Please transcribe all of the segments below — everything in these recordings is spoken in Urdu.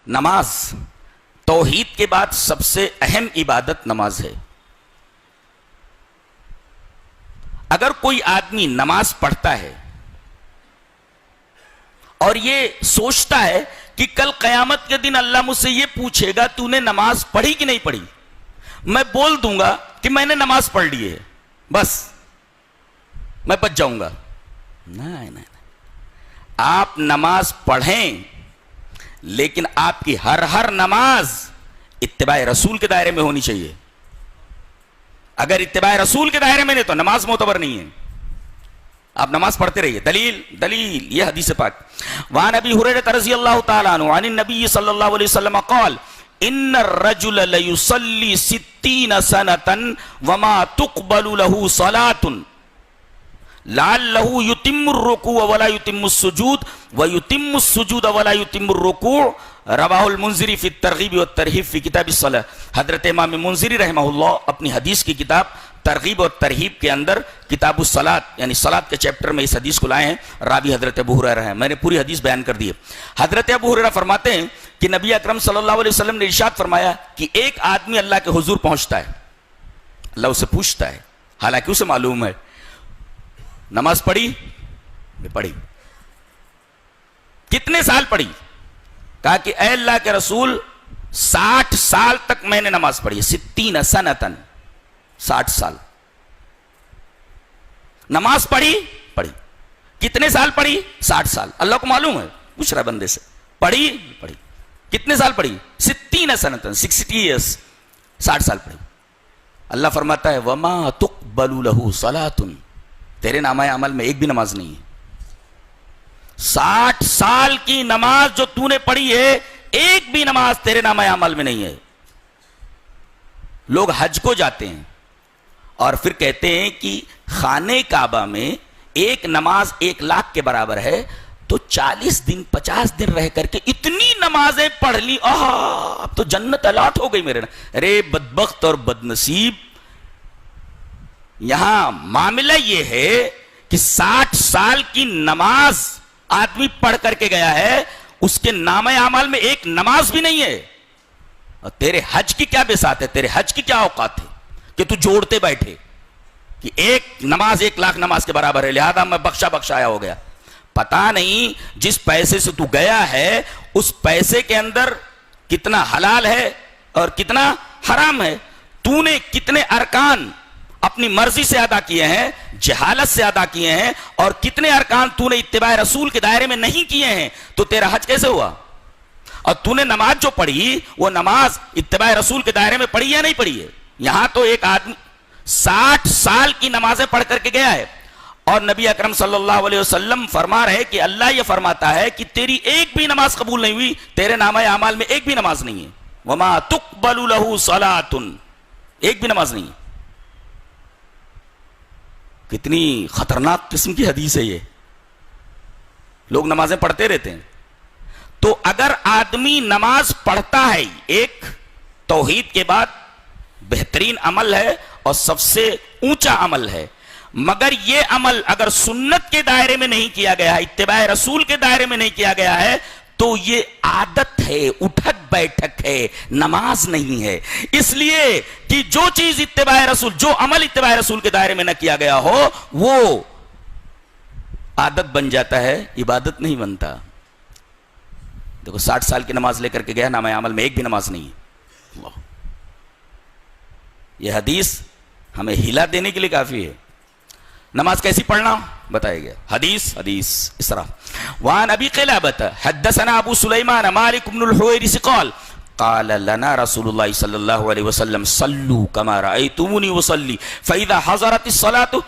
نماز توحید کے بعد سب سے اہم عبادت نماز ہے. اگر کوئی آدمی نماز پڑھتا ہے اور یہ سوچتا ہے کہ کل قیامت کے دن اللہ مجھ سے یہ پوچھے گا تو نے نماز پڑھی کہ نہیں پڑھی, میں بول دوں گا کہ میں نے نماز پڑھ لی ہے, بس میں بچ جاؤں گا. نہیں, آپ نماز پڑھیں لیکن آپ کی ہر نماز اتباع رسول کے دائرے میں ہونی چاہیے. اگر اتباع رسول کے دائرے میں نہیں تو نماز معتبر نہیں ہے. آپ نماز پڑھتے رہیے. دلیل یہ حدیث پاک. وعن ابی ہریرہ رضی اللہ تعالی عنہ عن النبی صلی اللہ علیہ وسلم قال ان الرجل لیصلی 60 سنة وما تقبل له صلاة لعلہ یتم الرکوع ولا یتم السجود ویتم السجود ولا یتم الرکوع. رواہ المنذری فی الترغیب والترہیب فی کتاب الصلاۃ. حضرت امام منذری رحمہ اللہ اپنی حدیث کی کتاب ترغیب اور ترہیب کے اندر کتاب الصلاۃ یعنی صلاۃ کے چیپٹر میں اس حدیث کو لائے ہیں. راوی حضرت ابو ہریرہ ہیں. میں نے پوری حدیث بیان کر دی ہے. حضرت ابو ہریرہ فرماتے ہیں کہ نبی اکرم صلی اللہ علیہ وسلم نے ارشاد فرمایا کہ ایک آدمی اللہ کے حضور پہنچتا ہے, اللہ اسے پوچھتا ہے, حالانکہ اسے معلوم ہے نماز پڑھی, پڑھی. کتنے سال پڑھی؟ کہا کہ اے اللہ کے رسول 60 سال تک میں نے نماز پڑھی. 60 سنة 60 سال نماز پڑھی. کتنے سال پڑھی؟ 60 سال. اللہ کو معلوم ہے, پوچھ رہا بندے سے, پڑھی. کتنے سال پڑھی؟ 60 سنة 60 years 60 سال پڑھی. اللہ فرماتا ہے وما تقبل له صلاة, تیرے نامہ عمل میں ایک بھی نماز نہیں ہے. 60 سال کی نماز جو تو نے پڑھی ہے ایک بھی نماز تیرے نامہ عمل میں نہیں ہے. لوگ حج کو جاتے ہیں اور پھر کہتے ہیں کہ خانہ کعبہ میں ایک نماز 1 لاکھ کے برابر ہے, تو 40 دن 50 دن رہ کر کے اتنی نمازیں پڑھ لی, اب تو جنت الاٹ ہو گئی میرے. ارے بدبخت اور بدنصیب, یہاں معاملہ یہ ہے کہ 60 سال کی نماز آدمی پڑھ کر کے گیا ہے, اس کے نامہ اعمال میں ایک نماز بھی نہیں ہے. اور تیرے حج کی کیا بساط ہے, تیرے حج کی کیا اوقات ہے کہ تو جوڑتے بیٹھے کہ ایک نماز 1 لاکھ نماز کے برابر ہے, لہذا میں بخشایا ہو گیا. پتا نہیں جس پیسے سے تو گیا ہے اس پیسے کے اندر کتنا حلال ہے اور کتنا حرام ہے. تو نے کتنے ارکان اپنی مرضی سے ادا کیے ہیں, جہالت سے ادا کیے ہیں, اور کتنے ارکان تو نے اتباع رسول کے دائرے میں نہیں کیے ہیں, تو تیرا حج کیسے ہوا؟ اور تو نے نماز جو پڑھی وہ نماز اتباع رسول کے دائرے میں پڑھی یا نہیں پڑھی ہے؟ یہاں تو ایک آدمی 60 سال کی نمازیں پڑھ کر کے گیا ہے, اور نبی اکرم صلی اللہ علیہ وسلم فرما رہے کہ اللہ یہ فرماتا ہے کہ تیری ایک بھی نماز قبول نہیں ہوئی, تیرے نامہ اعمال میں ایک بھی نماز نہیں ہے. وما تقبل له صلاۃ, ایک بھی نماز نہیں ہے. کتنی خطرناک قسم کی حدیث ہے یہ. لوگ نمازیں پڑھتے رہتے ہیں. تو اگر آدمی نماز پڑھتا ہے, ایک توحید کے بعد بہترین عمل ہے اور سب سے اونچا عمل ہے, مگر یہ عمل اگر سنت کے دائرے میں نہیں کیا گیا ہے, اتباع رسول کے دائرے میں نہیں کیا گیا ہے, تو یہ عادت ہے, اٹھک بیٹھک ہے, نماز نہیں ہے. اس لیے کہ جو چیز اتباع رسول, جو عمل اتباع رسول کے دائرے میں نہ کیا گیا ہو وہ عادت بن جاتا ہے, عبادت نہیں بنتا. دیکھو 60 سال کی نماز لے کر کے گیا, نامہ عمل میں ایک بھی نماز نہیں ہے. اللہ, یہ حدیث ہمیں ہلا دینے کے لیے کافی ہے. نماز کیسی پڑھنا بتایا گیا. حدیث اس طرح. وعن ابی قلابۃ حدثنا ابو سلیمان مالک بن الحویرث قال قال لنا رسول اللہ صلی اللہ علیہ وسلم صلوا كما رأيتموني اصلي فاذا حضرت الصلاة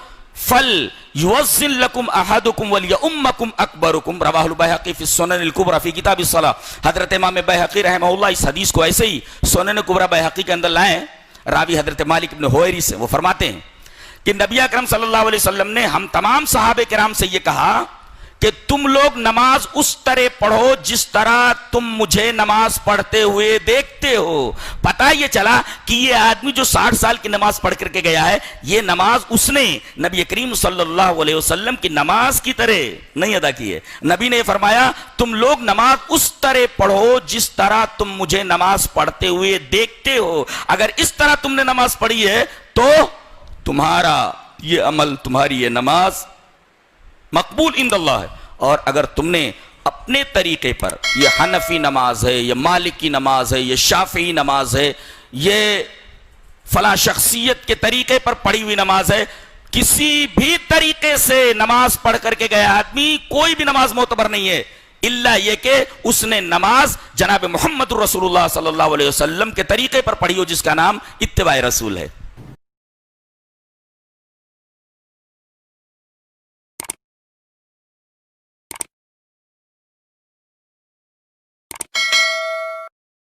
فليؤذن لكم احدكم وليؤمكم اکبركم. رواہ البیہقی فی السنن الکبری فی کتاب الصلاۃ. حضرت امام بیہقی رحمہ اللہ اس حدیث کو ایسے ہی سنن کبری بیہقی کے اندر لائے. راوی حضرت مالک بن حویرث سے, وہ فرماتے ہیں کہ نبی اکرم صلی اللہ علیہ وسلم نے ہم تمام صحابہ کرام سے یہ کہا کہ تم لوگ نماز اس طرح پڑھو جس طرح تم مجھے نماز پڑھتے ہوئے دیکھتے ہو. پتہ یہ چلا کہ یہ آدمی جو 60 سال کی نماز پڑھ کر کے گیا ہے, یہ نماز اس نے نبی کریم صلی اللہ علیہ وسلم کی نماز کی طرح نہیں ادا کی ہے. نبی نے فرمایا تم لوگ نماز اس طرح پڑھو جس طرح تم مجھے نماز پڑھتے ہوئے دیکھتے ہو. اگر اس طرح تم نے نماز پڑھی ہے تو تمہارا یہ عمل, تمہاری یہ نماز مقبول عند اللہ ہے. اور اگر تم نے اپنے طریقے پر, یہ حنفی نماز ہے, یہ مالکی نماز ہے, یہ شافعی نماز ہے, یہ فلاں شخصیت کے طریقے پر پڑھی ہوئی نماز ہے, کسی بھی طریقے سے نماز پڑھ کر کے گیا آدمی کوئی بھی نماز معتبر نہیں ہے, الا یہ کہ اس نے نماز جناب محمد رسول اللہ صلی اللہ علیہ وسلم کے طریقے پر پڑھی ہو, جس کا نام اتباع رسول ہے.